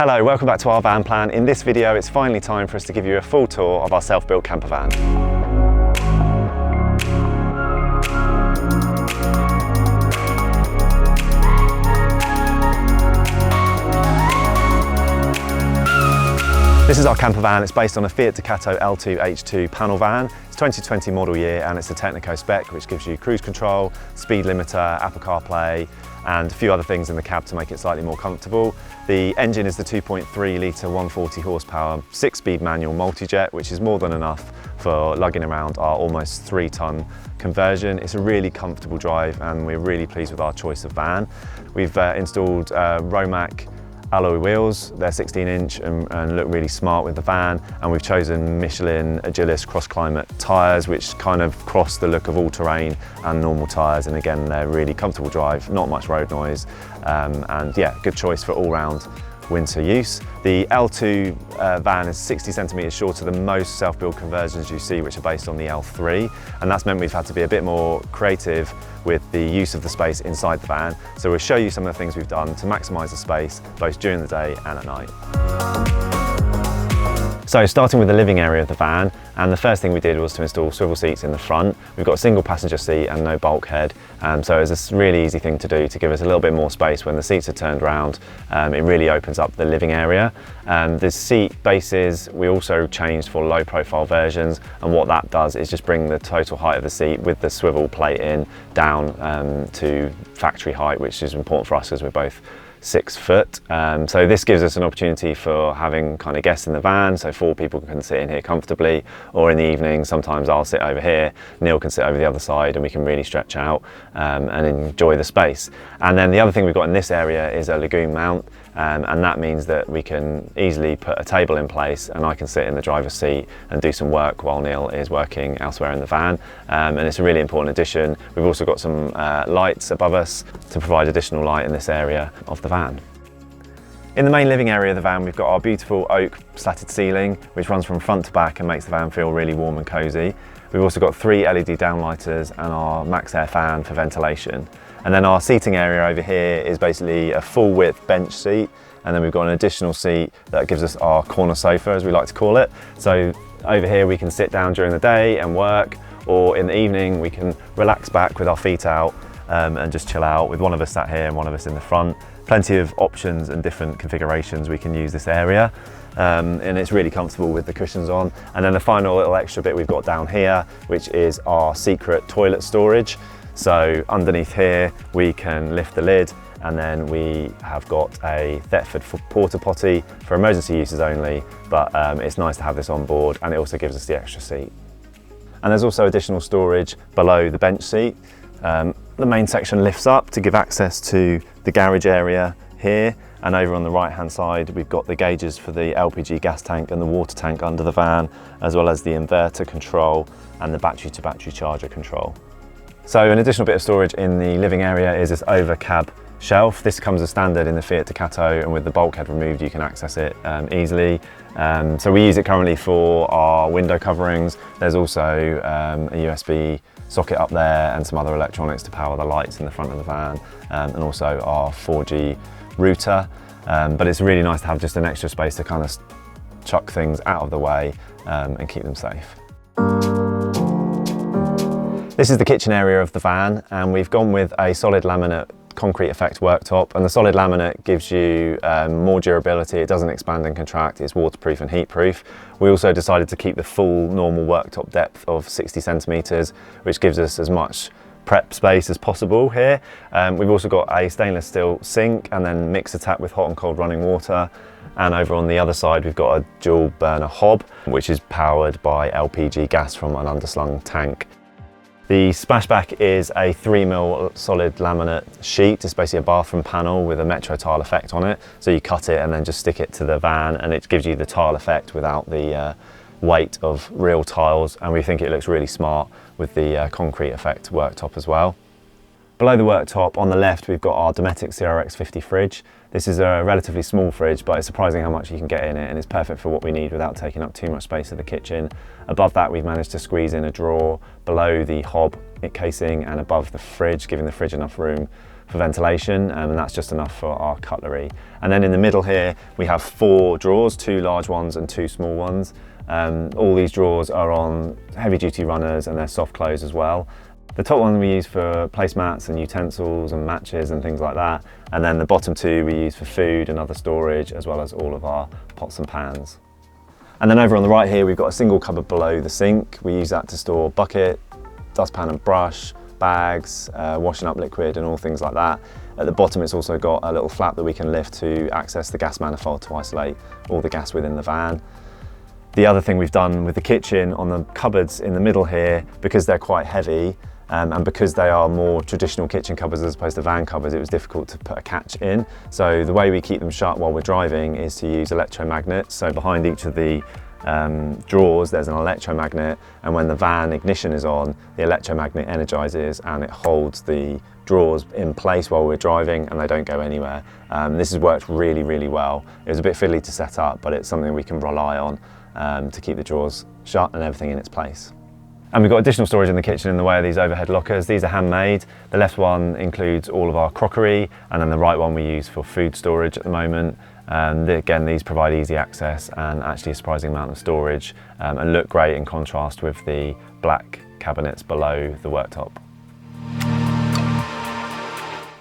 Hello, welcome back to our van plan. In this video, it's finally time for us to give you a full tour of our self-built camper van. This is our camper van. It's based on a Fiat Ducato L2H2 panel van. It's 2020 model year and it's a Technico spec which gives you cruise control, speed limiter, Apple CarPlay and a few other things in the cab to make it slightly more comfortable. The engine is the 2.3 litre 140 horsepower 6-speed manual multi-jet, which is more than enough for lugging around our almost 3-ton conversion. It's a really comfortable drive and we're really pleased with our choice of van. We've installed Romac alloy wheels. They're 16-inch and look really smart with the van, and we've chosen Michelin Agilis cross-climate tyres, which kind of cross the look of all-terrain and normal tyres, and again they're really comfortable drive, not much road noise, and yeah, good choice for all-round winter use. The L2 van is 60 centimetres shorter than most self-build conversions you see, which are based on the L3, and that's meant we've had to be a bit more creative with the use of the space inside the van. So we'll show you some of the things we've done to maximise the space both during the day and at night. So starting with the living area of the van, and the first thing we did was to install swivel seats in the front. We've got a single passenger seat and no bulkhead, so it's a really easy thing to do to give us a little bit more space when the seats are turned around. It really opens up the living area. The seat bases we also changed for low profile versions, and what that does is just bring the total height of the seat with the swivel plate in down to factory height, which is important for us because we're both 6 foot. So this gives us an opportunity for having kind of guests in the van, so 4 people can sit in here comfortably, or in the evening sometimes I'll sit over here, Neil can sit over the other side, and we can really stretch out and enjoy the space. And then the other thing we've got in this area is a Lagun mount, and that means that we can easily put a table in place and I can sit in the driver's seat and do some work while Neil is working elsewhere in the van, and it's a really important addition. We've also got some lights above us to provide additional light in this area of the van. In the main living area of the van, we've got our beautiful oak slatted ceiling, which runs from front to back and makes the van feel really warm and cosy. We've also got 3 LED downlighters and our max air fan for ventilation. And then our seating area over here is basically a full width bench seat, and then we've got an additional seat that gives us our corner sofa, as we like to call it. So over here we can sit down during the day and work, or in the evening we can relax back with our feet out and just chill out with one of us sat here and one of us in the front. Plenty of options and different configurations we can use this area, and it's really comfortable with the cushions on. And then the final little extra bit we've got down here, which is our secret toilet storage. So underneath here we can lift the lid, and then we have got a Thetford porta potty for emergency uses only, but it's nice to have this on board, and it also gives us the extra seat. And there's also additional storage below the bench seat. The main section lifts up to give access to the garage area here, and over on the right hand side we've got the gauges for the LPG gas tank and the water tank under the van, as well as the inverter control and the battery to battery charger control. So an additional bit of storage in the living area is this over cab shelf. This comes as standard in the Fiat Ducato, and with the bulkhead removed you can access it easily. So we use it currently for our window coverings. There's also a USB socket up there and some other electronics to power the lights in the front of the van, and also our 4G router. But it's really nice to have just an extra space to kind of chuck things out of the way and keep them safe. This is the kitchen area of the van, and we've gone with a solid laminate concrete effect worktop, and the solid laminate gives you more durability. It doesn't expand and contract, it's waterproof and heat proof. We also decided to keep the full normal worktop depth of 60 centimetres, which gives us as much prep space as possible here. We've also got a stainless steel sink and then mixer tap with hot and cold running water. And over on the other side we've got a dual burner hob, which is powered by LPG gas from an underslung tank. The splashback is a 3mm solid laminate sheet. It's basically a bathroom panel with a metro tile effect on it. So you cut it and then just stick it to the van, and it gives you the tile effect without the weight of real tiles, and we think it looks really smart with the concrete effect worktop as well. Below the worktop on the left we've got our Dometic CRX50 fridge. This is a relatively small fridge, but it's surprising how much you can get in it, and it's perfect for what we need without taking up too much space of the kitchen. Above that we've managed to squeeze in a drawer below the hob casing and above the fridge, giving the fridge enough room for ventilation, and that's just enough for our cutlery. And then in the middle here, we have 4 drawers, 2 large ones and 2 small ones. All these drawers are on heavy duty runners and they're soft close as well. The top one we use for placemats and utensils and matches and things like that. And then the bottom 2 we use for food and other storage, as well as all of our pots and pans. And then over on the right here, we've got a single cupboard below the sink. We use that to store bucket, dustpan and brush, bags, washing up liquid and all things like that. At the bottom, it's also got a little flap that we can lift to access the gas manifold to isolate all the gas within the van. The other thing we've done with the kitchen on the cupboards in the middle here, because they're quite heavy, and because they are more traditional kitchen cupboards as opposed to van cupboards, it was difficult to put a catch in. So the way we keep them shut while we're driving is to use electromagnets. So behind each of the drawers there's an electromagnet, and when the van ignition is on, the electromagnet energizes and it holds the drawers in place while we're driving and they don't go anywhere. This has worked really, really well. It was a bit fiddly to set up, but it's something we can rely on to keep the drawers shut and everything in its place. And we've got additional storage in the kitchen in the way of these overhead lockers. These are handmade. The left one includes all of our crockery, and then the right one we use for food storage at the moment. Again, these provide easy access and actually a surprising amount of storage, and look great in contrast with the black cabinets below the worktop.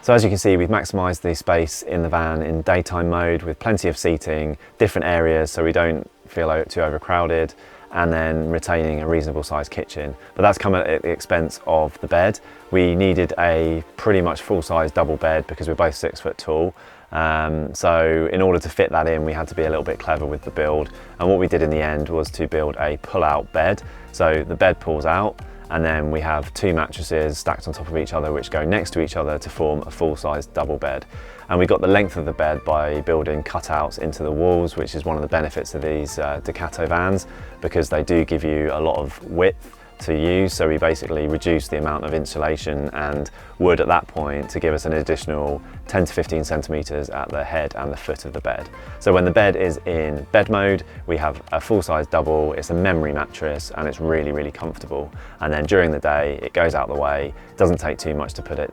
So as you can see, we've maximised the space in the van in daytime mode with plenty of seating, different areas so we don't feel too overcrowded, and then retaining a reasonable sized kitchen. But that's come at the expense of the bed. We needed a pretty much full-size double bed because we're both 6 foot tall. So in order to fit that in, we had to be a little bit clever with the build. And what we did in the end was to build a pull-out bed. So the bed pulls out, and then we have 2 mattresses stacked on top of each other which go next to each other to form a full-size double bed. And we got the length of the bed by building cutouts into the walls, which is one of the benefits of these Ducato vans, because they do give you a lot of width to use. So we basically reduced the amount of insulation and wood at that point to give us an additional 10 to 15 centimetres at the head and the foot of the bed. So when the bed is in bed mode, we have a full-size double, it's a memory mattress and it's really, really comfortable. And then during the day, it goes out the way, it doesn't take too much to put it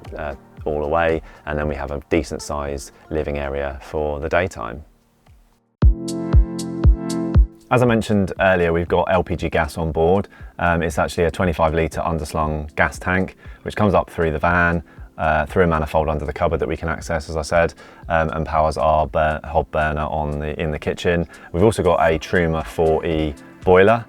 all away, and then we have a decent sized living area for the daytime. As I mentioned earlier, we've got LPG gas on board. It's actually a 25 litre underslung gas tank, which comes up through the van, through a manifold under the cupboard that we can access, as I said, and powers our hob burner in the kitchen. We've also got a Truma 4E boiler,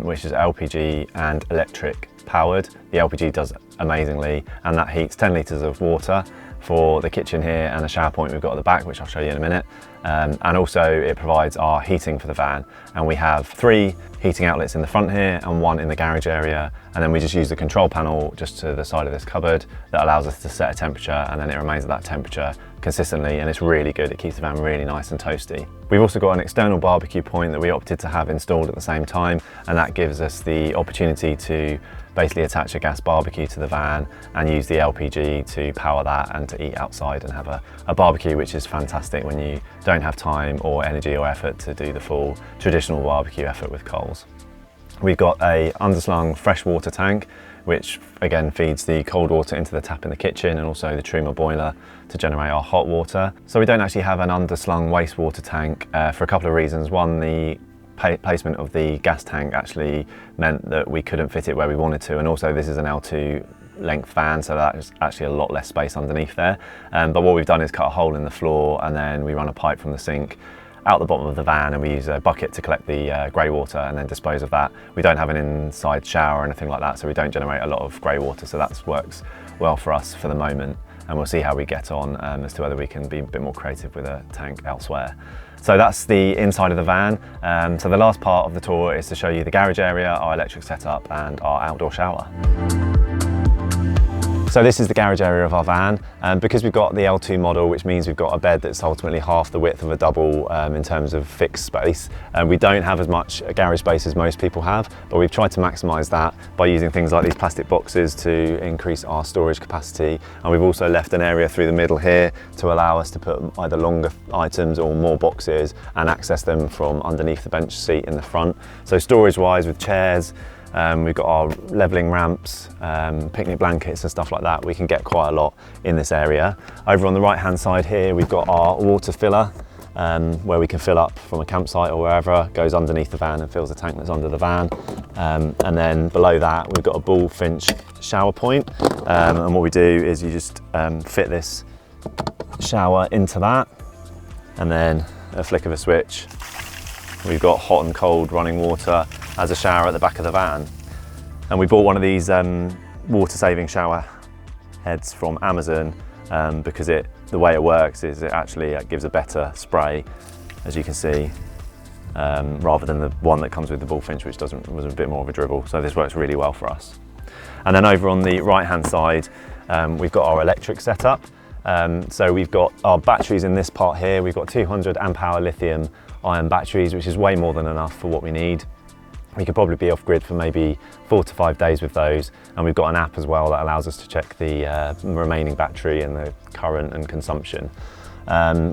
which is LPG and electric powered. The LPG does amazingly, and that heats 10 litres of water for the kitchen here and the shower point we've got at the back, which I'll show you in a minute. And also it provides our heating for the van. And we have 3 heating outlets in the front here and 1 in the garage area. And then we just use the control panel just to the side of this cupboard that allows us to set a temperature, and then it remains at that temperature consistently, and it's really good. It keeps the van really nice and toasty. We've also got an external barbecue point that we opted to have installed at the same time, and that gives us the opportunity to basically attach a gas barbecue to the van and use the LPG to power that and to eat outside and have a barbecue, which is fantastic when you don't have time or energy or effort to do the full traditional barbecue effort with coals. We've got a underslung freshwater tank, which again feeds the cold water into the tap in the kitchen, and also the Truma boiler to generate our hot water. So we don't actually have an underslung wastewater tank for a couple of reasons. One, the placement of the gas tank actually meant that we couldn't fit it where we wanted to, and also this is an L2 length fan, so that's actually a lot less space underneath there. But what we've done is cut a hole in the floor, and then we run a pipe from the sink out the bottom of the van, and we use a bucket to collect the grey water and then dispose of that. We don't have an inside shower or anything like that, so we don't generate a lot of grey water, so that works well for us for the moment, and we'll see how we get on as to whether we can be a bit more creative with a tank elsewhere. So that's the inside of the van. So the last part of the tour is to show you the garage area, our electric setup and our outdoor shower. So this is the garage area of our van, and because we've got the L2 model, which means we've got a bed that's ultimately half the width of a double in terms of fixed space. We don't have as much garage space as most people have, but we've tried to maximise that by using things like these plastic boxes to increase our storage capacity. And we've also left an area through the middle here to allow us to put either longer items or more boxes and access them from underneath the bench seat in the front. So storage wise, with chairs, We've got our levelling ramps, picnic blankets and stuff like that. We can get quite a lot in this area. Over on the right hand side here, we've got our water filler, where we can fill up from a campsite or wherever, goes underneath the van and fills the tank that's under the van. And then below that, we've got a bullfinch shower point. And what we do is you just fit this shower into that, and then a flick of a switch. We've got hot and cold running water as a shower at the back of the van. And we bought one of these water saving shower heads from Amazon because the way it works is it gives a better spray, as you can see, rather than the one that comes with the bullfinch, which was a bit more of a dribble. So this works really well for us. And then over on the right hand side, we've got our electric setup. So we've got our batteries in this part here. We've got 200 amp hour lithium ion batteries, which is way more than enough for what we need. We could probably be off grid for maybe 4 to 5 days with those. And we've got an app as well that allows us to check the remaining battery and the current and consumption.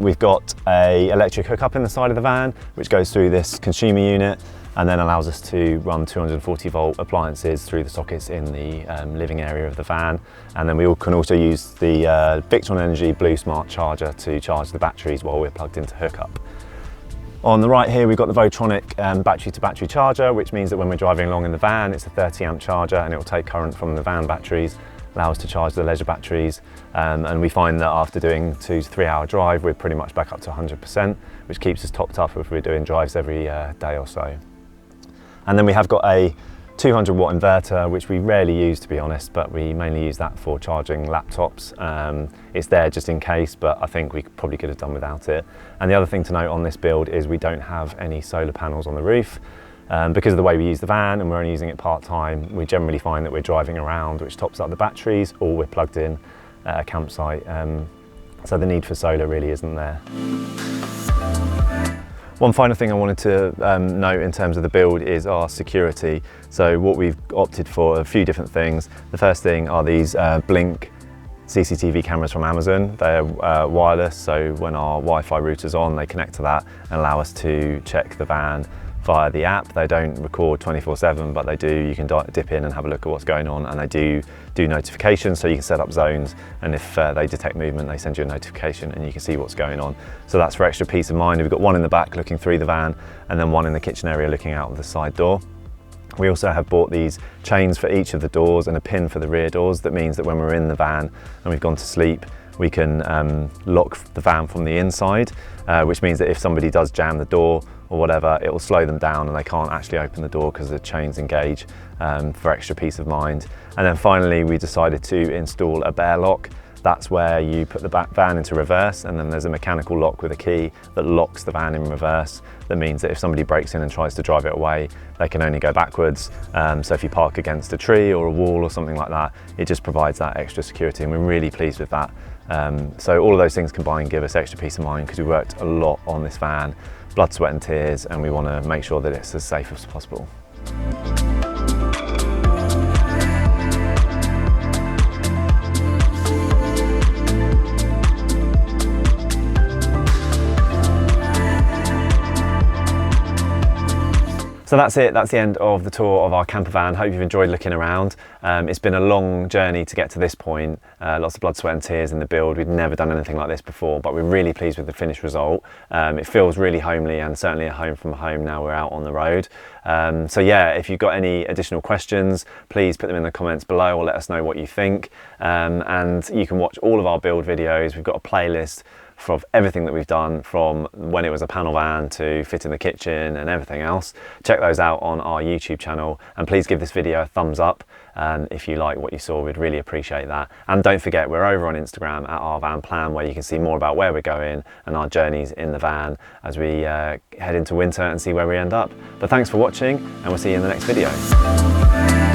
We've got a electric hookup in the side of the van, which goes through this consumer unit and then allows us to run 240 volt appliances through the sockets in the living area of the van. And then we can also use the Victron Energy Blue Smart charger to charge the batteries while we're plugged into hookup. On the right here, we've got the Votronic battery to battery charger, which means that when we're driving along in the van, it's a 30 amp charger and it will take current from the van batteries, allow us to charge the leisure batteries. And we find that after doing 2 to 3 hour drive, we're pretty much back up to 100%, which keeps us topped up if we're doing drives every day or so. And then we have got a 200 watt inverter, which we rarely use, to be honest, but we mainly use that for charging laptops. It's there just in case, but I think we probably could have done without it. And the other thing to note on this build is we don't have any solar panels on the roof. Because of the way we use the van and we're only using it part-time, we generally find that we're driving around, which tops up the batteries, or we're plugged in at a campsite. So the need for solar really isn't there. One final thing I wanted to note in terms of the build is our security. So what we've opted for are a few different things. The first thing are these Blink CCTV cameras from Amazon. They're wireless, so when our Wi-Fi router's on, they connect to that and allow us to check the van via the app. They don't record 24/7, but they do. You can dip in and have a look at what's going on, and they do notifications, so you can set up zones, and if they detect movement, they send you a notification and you can see what's going on. So that's for extra peace of mind. We've got one in the back looking through the van, and then one in the kitchen area looking out of the side door. We also have bought these chains for each of the doors and a pin for the rear doors. That means that when we're in the van and we've gone to sleep, we can lock the van from the inside, which means that if somebody does jam the door or whatever, it will slow them down and they can't actually open the door because the chains engage, for extra peace of mind. And then finally, we decided to install a bear lock. That's where you put the van into reverse, and then there's a mechanical lock with a key that locks the van in reverse. That means that if somebody breaks in and tries to drive it away, they can only go backwards. So if you park against a tree or a wall or something like that, it just provides that extra security, and we're really pleased with that. So all of those things combined give us extra peace of mind because we worked a lot on this van, blood, sweat and tears, and we want to make sure that it's as safe as possible. So that's it, that's the end of the tour of our camper van. Hope you've enjoyed looking around. It's been a long journey to get to this point. Lots of blood, sweat and tears in the build. We'd never done anything like this before, but we're really pleased with the finished result. It feels really homely and certainly a home from home now we're out on the road. So yeah, if you've got any additional questions, please put them in the comments below or let us know what you think. And you can watch all of our build videos. We've got a playlist of everything that we've done, from when it was a panel van to fitting the kitchen and everything else. Check those out on our YouTube channel, and please give this video a thumbs up if you like what you saw. We'd really appreciate that. And don't forget, we're over on Instagram at Our Van Plan, where you can see more about where we're going and our journeys in the van as we head into winter and see where we end up. But thanks for watching, and we'll see you in the next video.